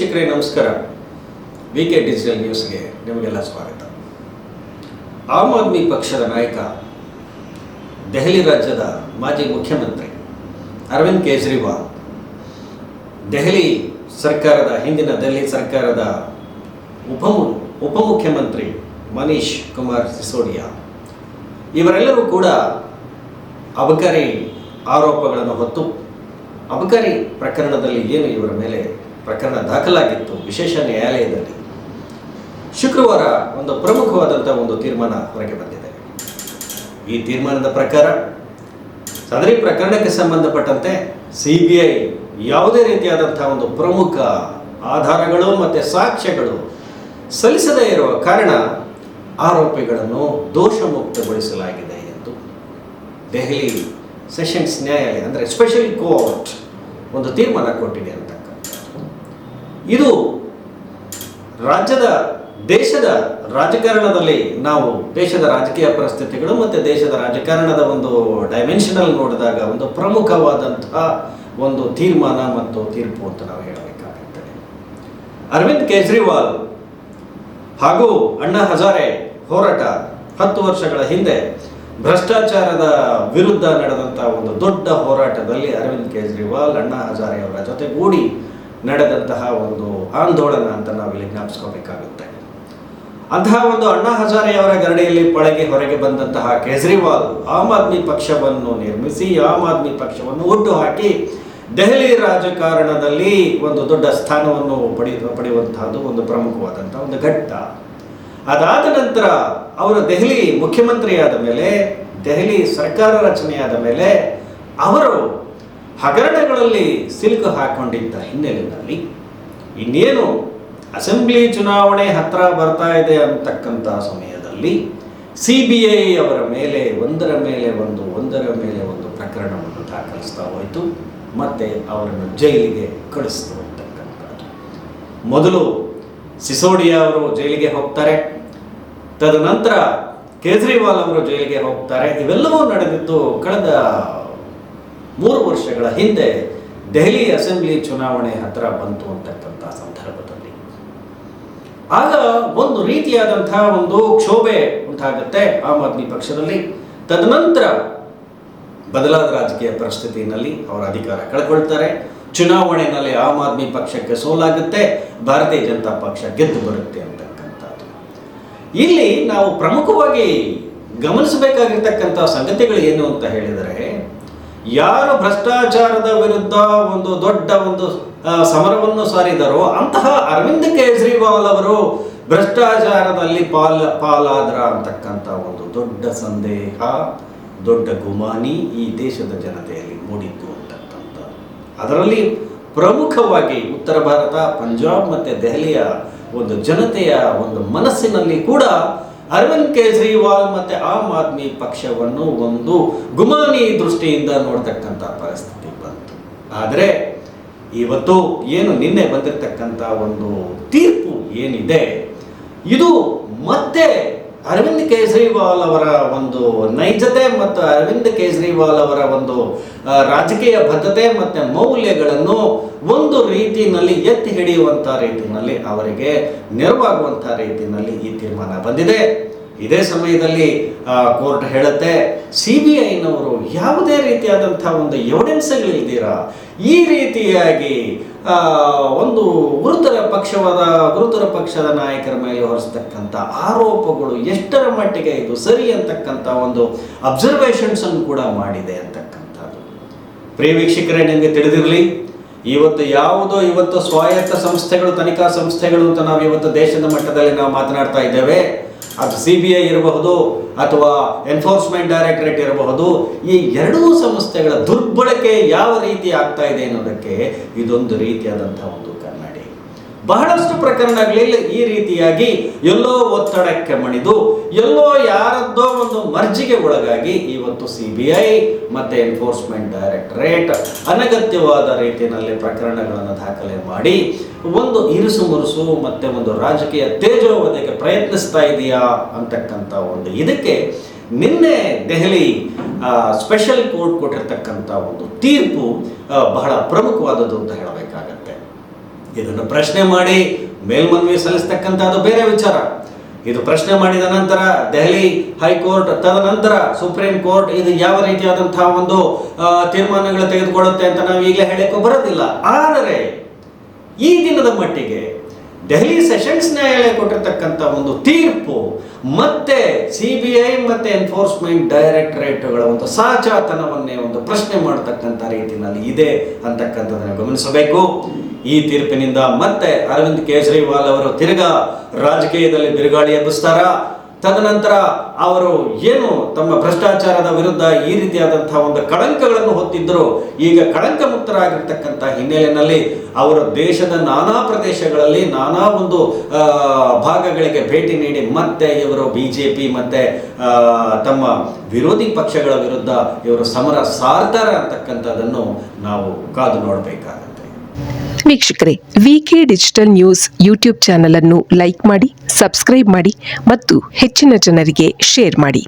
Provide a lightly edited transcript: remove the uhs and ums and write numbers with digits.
ವೀಕ್ಷಕರೇ ನಮಸ್ಕಾರ. ವಿಕೆ ಡಿಜಿಟಲ್ ನ್ಯೂಸ್ಗೆ ನಿಮಗೆಲ್ಲ ಸ್ವಾಗತ. ಆಮ್ ಆದ್ಮಿ ಪಕ್ಷದ ನಾಯಕ, ದೆಹಲಿ ರಾಜ್ಯದ ಮಾಜಿ ಮುಖ್ಯಮಂತ್ರಿ ಅರವಿಂದ್ ಕೇಜ್ರಿವಾಲ್, ಹಿಂದಿನ ದೆಹಲಿ ಸರ್ಕಾರದ ಉಪಮುಖ್ಯಮಂತ್ರಿ ಮನೀಶ್ ಕುಮಾರ್ ಸಿಸೋಡಿಯಾ ಇವರೆಲ್ಲರೂ ಕೂಡ ಅಬಕಾರಿ ಆರೋಪಗಳನ್ನು ಹೊತ್ತು ಅಬಕಾರಿ ಪ್ರಕರಣದಲ್ಲಿ ಏನು ಇವರ ಮೇಲೆ ಪ್ರಕರಣ ದಾಖಲಾಗಿತ್ತು ವಿಶೇಷ ನ್ಯಾಯಾಲಯದಲ್ಲಿ, ಶುಕ್ರವಾರ ಒಂದು ಪ್ರಮುಖವಾದಂಥ ಒಂದು ತೀರ್ಮಾನ ಹೊರಗೆ ಬಂದಿದೆ. ಈ ತೀರ್ಮಾನದ ಪ್ರಕಾರ ಸದರಿ ಪ್ರಕರಣಕ್ಕೆ ಸಂಬಂಧಪಟ್ಟಂತೆ CBI ಯಾವುದೇ ರೀತಿಯಾದಂಥ ಒಂದು ಪ್ರಮುಖ ಆಧಾರಗಳು ಮತ್ತು ಸಾಕ್ಷ್ಯಗಳು ಸಲ್ಲಿಸದೇ ಇರುವ ಕಾರಣ ಆರೋಪಿಗಳನ್ನು ದೋಷಮುಕ್ತಗೊಳಿಸಲಾಗಿದೆ ಎಂದು ದೆಹಲಿ ಸೆಷನ್ಸ್ ನ್ಯಾಯಾಲಯ ಅಂದರೆ ಸ್ಪೆಷಲ್ ಕೋರ್ಟ್ ಒಂದು ತೀರ್ಮಾನ ಕೊಟ್ಟಿದೆ ಅಂತಕ್ಕಂಥದ್ದು. ಇದು ದೇಶದ ರಾಜಕಾರಣದಲ್ಲಿ ನಾವು ದೇಶದ ರಾಜಕೀಯ ಪರಿಸ್ಥಿತಿಗಳು ಮತ್ತು ದೇಶದ ರಾಜಕಾರಣದ ಒಂದು ಡೈಮೆನ್ಷನಲ್ ನೋಡಿದಾಗ ಒಂದು ಪ್ರಮುಖವಾದಂತಹ ಒಂದು ತೀರ್ಮಾನ ಮತ್ತು ತೀರ್ಪು ಅಂತ ನಾವು ಹೇಳಬೇಕಾಗುತ್ತದೆ. ಅರವಿಂದ್ ಕೇಜ್ರಿವಾಲ್ ಹಾಗೂ ಅಣ್ಣಾ ಹಜಾರೆ ಹೋರಾಟ 10 ವರ್ಷಗಳ ಹಿಂದೆ ಭ್ರಷ್ಟಾಚಾರದ ವಿರುದ್ಧ ನಡೆದಂಥ ಒಂದು ದೊಡ್ಡ ಹೋರಾಟದಲ್ಲಿ ಅರವಿಂದ್ ಕೇಜ್ರಿವಾಲ್, ಅಣ್ಣಾ ಹಜಾರೆ ಅವರ ಜೊತೆಗೂಡಿ ನಡೆದಂತಹ ಒಂದು ಆಂದೋಲನ ಅಂತ ನಾವಿಲ್ಲಿ ಜ್ಞಾಪಿಸ್ಕೋಬೇಕಾಗುತ್ತೆ. ಅಂತಹ ಒಂದು ಅಣ್ಣಾ ಹಜಾರೆ ಅವರ ಗರಡಿಯಲ್ಲಿ ಪಳಗಿ ಹೊರಗೆ ಬಂದಂತಹ ಕೇಜ್ರಿವಾಲ್ ಆಮ್ ಆದ್ಮಿ ಪಕ್ಷವನ್ನು ನಿರ್ಮಿಸಿ, ಆಮ್ ಆದ್ಮಿ ಪಕ್ಷವನ್ನು ಹುಟ್ಟು ಹಾಕಿ ದೆಹಲಿ ರಾಜಕಾರಣದಲ್ಲಿ ಒಂದು ದೊಡ್ಡ ಸ್ಥಾನವನ್ನು ಪಡೆಯುವಂತಹದ್ದು ಒಂದು ಪ್ರಮುಖವಾದಂಥ ಒಂದು ಘಟ್ಟ. ಅದಾದ ನಂತರ ಅವರು ದೆಹಲಿ ಮುಖ್ಯಮಂತ್ರಿಯಾದ ಮೇಲೆ, ದೆಹಲಿ ಸರ್ಕಾರ ರಚನೆಯಾದ ಮೇಲೆ ಅವರು ಹಗರಣಗಳಲ್ಲಿ ಸಿಲುಕು ಹಾಕೊಂಡಿದ್ದ ಹಿನ್ನೆಲೆಯಲ್ಲಿ ಇನ್ನೇನು ಅಸೆಂಬ್ಲಿ ಚುನಾವಣೆ ಹತ್ತಿರ ಬರ್ತಾ ಇದೆ ಅಂತಕ್ಕಂಥ ಸಮಯದಲ್ಲಿ CBI ಅವರ ಮೇಲೆ ಒಂದರ ಮೇಲೆ ಒಂದು ಪ್ರಕರಣವನ್ನು ದಾಖಲಿಸ್ತಾ ಹೋಯಿತು, ಮತ್ತೆ ಅವರನ್ನು ಜೈಲಿಗೆ ಕಳಿಸ್ತು ಅಂತಕ್ಕಂಥದ್ದು. ಮೊದಲು ಸಿಸೋಡಿಯಾ ಅವರು ಜೈಲಿಗೆ ಹೋಗ್ತಾರೆ, ತದನಂತರ ಕೇಜ್ರಿವಾಲ್ ಅವರು ಜೈಲಿಗೆ ಹೋಗ್ತಾರೆ. ಇವೆಲ್ಲವೂ ನಡೆದಿದ್ದು ಕಳೆದ 3 ವರ್ಷಗಳ ಹಿಂದೆ ದೆಹಲಿ ಅಸೆಂಬ್ಲಿ ಚುನಾವಣೆ ಹತ್ತಿರ ಬಂತು ಅಂತಕ್ಕಂಥ ಸಂದರ್ಭದಲ್ಲಿ. ಆಗ ಒಂದು ರೀತಿಯಾದಂತಹ ಒಂದು ಕ್ಷೋಭೆ ಉಂಟಾಗುತ್ತೆ ಆಮ್ ಆದ್ಮಿ ಪಕ್ಷದಲ್ಲಿ. ತದನಂತರ ಬದಲಾದ ರಾಜಕೀಯ ಪರಿಸ್ಥಿತಿಯಲ್ಲಿ ಅವರ ಅಧಿಕಾರ ಕಳ್ಕೊಳ್ತಾರೆ. ಚುನಾವಣೆಯಲ್ಲಿ ಆಮ್ ಆದ್ಮಿ ಪಕ್ಷಕ್ಕೆ ಸೋಲಾಗುತ್ತೆ, ಭಾರತೀಯ ಜನತಾ ಪಕ್ಷ ಗೆದ್ದು ಬರುತ್ತೆ ಅಂತಕ್ಕಂಥದ್ದು. ಇಲ್ಲಿ ನಾವು ಪ್ರಮುಖವಾಗಿ ಗಮನಿಸಬೇಕಾಗಿರ್ತಕ್ಕಂಥ ಸಂಗತಿಗಳು ಏನು ಅಂತ ಹೇಳಿದರೆ, ಯಾರು ಭ್ರಷ್ಟಾಚಾರದ ವಿರುದ್ಧ ಒಂದು ದೊಡ್ಡ ಒಂದು ಸಮರವನ್ನು ಸಾರಿದರೋ ಅಂತಹ ಅರವಿಂದ್ ಕೇಜ್ರಿವಾಲ್ ಅವರು ಭ್ರಷ್ಟಾಚಾರದಲ್ಲಿ ಪಾಲಾದ್ರ ಅಂತಕ್ಕಂಥ ಒಂದು ದೊಡ್ಡ ಸಂದೇಹ, ದೊಡ್ಡ ಗುಮಾನಿ ಈ ದೇಶದ ಜನತೆಯಲ್ಲಿ ಮೂಡಿತ್ತು ಅಂತಕ್ಕಂಥ. ಅದರಲ್ಲಿ ಪ್ರಮುಖವಾಗಿ ಉತ್ತರ ಭಾರತ, ಪಂಜಾಬ್ ಮತ್ತು ದೆಹಲಿಯ ಒಂದು ಜನತೆಯ ಒಂದು ಮನಸ್ಸಿನಲ್ಲಿ ಕೂಡ ಅರವಿಂದ್ ಕೇಜ್ರಿವಾಲ್ ಮತ್ತು ಆಮ್ ಆದ್ಮಿ ಪಕ್ಷವನ್ನು ಒಂದು ಗುಮಾನಿ ದೃಷ್ಟಿಯಿಂದ ನೋಡ್ತಕ್ಕಂಥ ಪರಿಸ್ಥಿತಿ ಬಂತು. ಆದರೆ ಇವತ್ತು ಏನು ನಿನ್ನೆ ಬಂದಿರತಕ್ಕಂಥ ಒಂದು ತೀರ್ಪು ಏನಿದೆ, ಇದು ಮತ್ತೆ ಅರವಿಂದ್ ಕೇಜ್ರಿವಾಲ್ ಅವರ ಒಂದು ನೈಜತೆ ಮತ್ತು ಅರವಿಂದ್ ಕೇಜ್ರಿವಾಲ್ ಅವರ ಒಂದು ರಾಜಕೀಯ ಬದ್ಧತೆ ಮತ್ತು ಮೌಲ್ಯಗಳನ್ನು ಒಂದು ರೀತಿಯಲ್ಲಿ ಎತ್ತಿ ಹಿಡಿಯುವಂಥ ರೀತಿಯಲ್ಲಿ ಅವರಿಗೆ ನೆರವಾಗುವಂಥ ರೀತಿಯಲ್ಲಿ ಈ ತೀರ್ಮಾನ ಬಂದಿದೆ. ಇದೇ ಸಮಯದಲ್ಲಿ ಕೋರ್ಟ್ ಹೇಳುತ್ತೆ, CBIನವರು ಯಾವುದೇ ರೀತಿಯಾದಂಥ ಒಂದು ಎವಿಡೆನ್ಸ್ಗಳಿಲ್ದಿರ ಈ ರೀತಿಯಾಗಿ ಒಂದು ಗುರುತರ ಪಕ್ಷದ ನಾಯಕರ ಮೇಲೆ ಹೊರಿಸ್ತಕ್ಕಂಥ ಆರೋಪಗಳು ಎಷ್ಟರ ಮಟ್ಟಿಗೆ ಇದು ಸರಿ ಅಂತಕ್ಕಂಥ ಒಂದು ಅಬ್ಸರ್ವೇಷನ್ಸ್ ಅನ್ನು ಕೂಡ ಮಾಡಿದೆ ಅಂತಕ್ಕಂಥದ್ದು. ಪ್ರಿಯ ವೀಕ್ಷಕರೇ, ನಿಮಗೆ ತಿಳಿದಿರಲಿ, ಇವತ್ತು ಸ್ವಾಯತ್ತ ಸಂಸ್ಥೆಗಳು, ತನಿಖಾ ಸಂಸ್ಥೆಗಳು ಅಂತ ನಾವು ಇವತ್ತು ದೇಶದ ಮಟ್ಟದಲ್ಲಿ ನಾವು ಮಾತನಾಡ್ತಾ ಇದ್ದೇವೆ. ಅದು CBI ಇರಬಹುದು ಅಥವಾ ಎನ್ಫೋರ್ಸ್ಮೆಂಟ್ ಡೈರೆಕ್ಟರೇಟ್ ಇರಬಹುದು. ಈ ಎರಡೂ ಸಂಸ್ಥೆಗಳ ದುರ್ಬಳಕೆ ಯಾವ ರೀತಿ ಆಗ್ತಾ ಇದೆ ಅನ್ನೋದಕ್ಕೆ ಇದೊಂದು ರೀತಿಯಾದಂಥ ಒಂದು ಕನ್ನಡಿ. ಬಹಳಷ್ಟು ಪ್ರಕರಣಗಳಲ್ಲಿ ಈ ರೀತಿಯಾಗಿ ಎಲ್ಲೋ ಒತ್ತಡಕ್ಕೆ ಮಣಿದು, ಎಲ್ಲೋ ಯಾರದ್ದೋ ಒಂದು ಮರ್ಜಿಗೆ ಒಳಗಾಗಿ ಇವತ್ತು CBI ಮತ್ತು ಎನ್ಫೋರ್ಸ್ಮೆಂಟ್ ಡೈರೆಕ್ಟರೇಟ್ ಅನಗತ್ಯವಾದ ರೀತಿಯಲ್ಲಿ ಪ್ರಕರಣಗಳನ್ನು ದಾಖಲೆ ಮಾಡಿ ಒಂದು ಇರುಸು ಮುರುಸು ಮತ್ತು ಒಂದು ರಾಜಕೀಯ ತೇಜೋವಧೆಗೆ ಪ್ರಯತ್ನಿಸ್ತಾ ಇದೆಯಾ ಅಂತಕ್ಕಂಥ ಒಂದು ಇದಕ್ಕೆ ನಿನ್ನೆ ದೆಹಲಿ ಸ್ಪೆಷಲ್ ಕೋರ್ಟ್ ಕೊಟ್ಟಿರ್ತಕ್ಕಂಥ ಒಂದು ತೀರ್ಪು ಬಹಳ ಪ್ರಮುಖವಾದದ್ದು ಅಂತ ಹೇಳಬೇಕಾಗತ್ತೆ. ಇದನ್ನು ಪ್ರಶ್ನೆ ಮಾಡಿ ಮೇಲ್ಮನವಿ ಸಲ್ಲಿಸ್ತಕ್ಕಂಥದ್ದು ಬೇರೆ ವಿಚಾರ. ಇದು ಪ್ರಶ್ನೆ ಮಾಡಿದ ನಂತರ ದೆಹಲಿ ಹೈಕೋರ್ಟ್, ತದನಂತರ ಸುಪ್ರೀಂ ಕೋರ್ಟ್ ಇದು ಯಾವ ರೀತಿಯಾದಂತಹ ಒಂದು ತೀರ್ಮಾನಗಳು ತೆಗೆದುಕೊಳ್ಳುತ್ತೆ ಅಂತ ನಾವು ಈಗಲೇ ಹೇಳಕ್ಕೆ ಬರೋದಿಲ್ಲ. ಆದರೆ ಈ ದಿನದ ಮಟ್ಟಿಗೆ ದೆಹಲಿ ಸೆಷನ್ಸ್ ನ್ಯಾಯಾಲಯ ಕೊಟ್ಟಿರ್ತಕ್ಕಂಥ ಒಂದು ತೀರ್ಪು ಮತ್ತೆ CBI ಮತ್ತೆ ಎನ್ಫೋರ್ಸ್ಮೆಂಟ್ ಡೈರೆಕ್ಟರೇಟ್ಗಳ ಒಂದು ಸಾಚಾತನವನ್ನೇ ಒಂದು ಪ್ರಶ್ನೆ ಮಾಡತಕ್ಕಂಥ ರೀತಿಯಲ್ಲಿ ಇದೆ ಅಂತಕ್ಕಂಥದ್ದನ್ನು ಗಮನಿಸಬೇಕು. ಈ ತೀರ್ಪಿನಿಂದ ಮತ್ತೆ ಅರವಿಂದ್ ಕೇಜ್ರಿವಾಲ್ ಅವರು ತಿರುಗಾ ರಾಜಕೀಯದಲ್ಲಿ ಬಿರುಗಾಳಿ ಎಬ್ಬಿಸ್ತಾರ? ತದನಂತರ ಅವರು ಏನು ತಮ್ಮ ಭ್ರಷ್ಟಾಚಾರದ ವಿರುದ್ಧ ಈ ರೀತಿಯಾದಂತಹ ಒಂದು ಕಳಂಕಗಳನ್ನು ಹೊತ್ತಿದ್ದರು, ಈಗ ಕಳಂಕ ಮುಕ್ತರಾಗಿರ್ತಕ್ಕಂಥ ಹಿನ್ನೆಲೆಯಲ್ಲಿ ಅವರು ದೇಶದ ನಾನಾ ಪ್ರದೇಶಗಳಲ್ಲಿ ನಾನಾ ಒಂದು ಭಾಗಗಳಿಗೆ ಭೇಟಿ ನೀಡಿ ಮತ್ತೆ ಇವರು BJP ಮತ್ತೆ ತಮ್ಮ ವಿರೋಧಿ ಪಕ್ಷಗಳ ವಿರುದ್ಧ ಇವರು ಸಮರ ಸಾರ್ತಾರ ಅಂತಕ್ಕಂಥದ್ದನ್ನು ನಾವು ಕಾದು ನೋಡಬೇಕಾಗುತ್ತೆ. ವೀಕ್ಷಕರೇ, VK digital news YouTube channel ಅನ್ನು ಲೈಕ್ ಮಾಡಿ, ಸಬ್ಸ್ಕ್ರೈಬ್ ಮಾಡಿ ಮತ್ತು ಹೆಚ್ಚಿನ ಜನರಿಗೆ ಶೇರ್ ಮಾಡಿ.